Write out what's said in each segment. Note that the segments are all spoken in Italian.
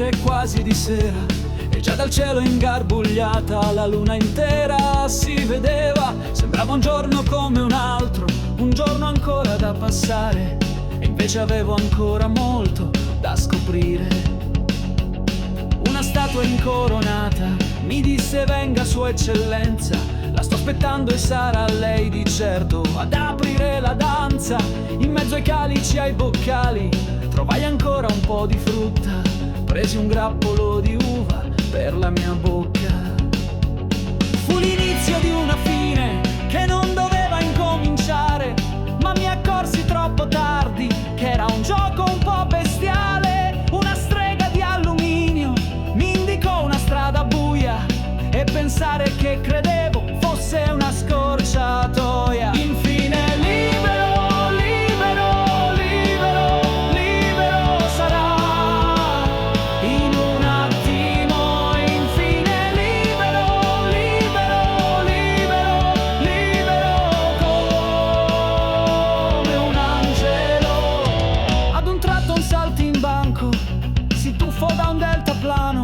uscire quasi di sera e già dal cielo ingarbugliata la luna intera si vedeva. Sembrava un giorno come un altro, un giorno ancora da passare, e invece avevo ancora molto da scoprire. Una statua incoronata mi disse: venga sua eccellenza, la sto aspettando e sarà lei di certo ad aprire la danza. In mezzo ai calici e ai boccali trovai ancora un po' di frutta, presi un grappolo di uva per la mia bocca. Fu l'inizio di una fine che non doveva incominciare, ma mi accorsi troppo tardi che era un gioco un po' bestiale. Una strega di alluminio mi indicò una strada buia e pensare che credevo fosse una scorciatoia. Infine libero, libero, libero, libero sarà in un attimo. Infine libero, libero, libero, libero come un angelo. Ad un tratto un saltimbanco si tuffò da un deltaplano,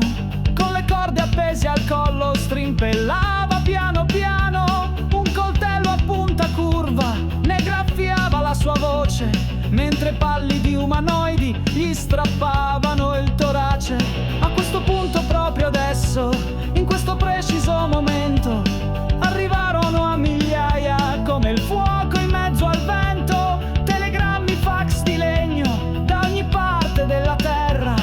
con le corde appese al collo strimpellava piano piano. Un coltello a punta curva ne graffiava la sua voce, mentre pallidi umanoidi gli strappavano il torace. A questo punto, proprio adesso, in questo preciso momento, arrivarono a migliaia come il fuoco in mezzo al vento. Telegrammi, fax di legno da ogni parte della terra,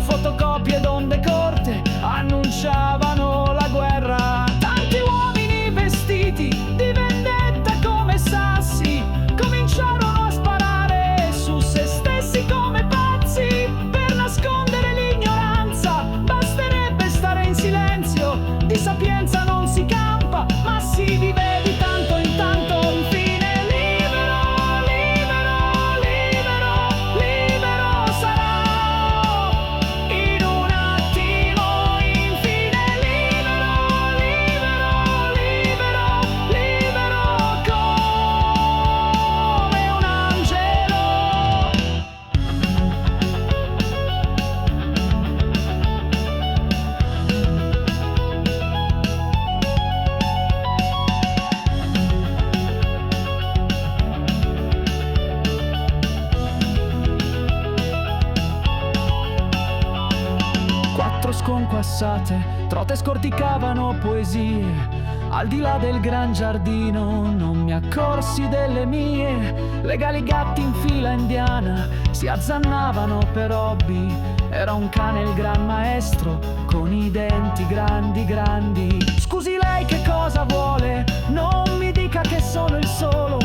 fotocopie d'onde corte annunciavano la guerra. Tanti uomini vestiti di vendetta come sassi cominciarono a sparare su se stessi come pazzi. Per nascondere l'ignoranza basterebbe stare in silenzio, di sapienza non si campa ma si vive di tanto in tanto. Infine libero, libero, libero, libero sarà in un attimo. Infine libero, libero, libero, libero come un angelo. Quattro sconquassate trote scorticavano poesie. Al di là del gran giardino non mi accorsi delle mie. Legali gatti in fila indiana si azzannavano per hobby. Era un cane il gran maestro con i denti grandi grandi. Scusi, lei che cosa vuole? Non mi dica che sono il solo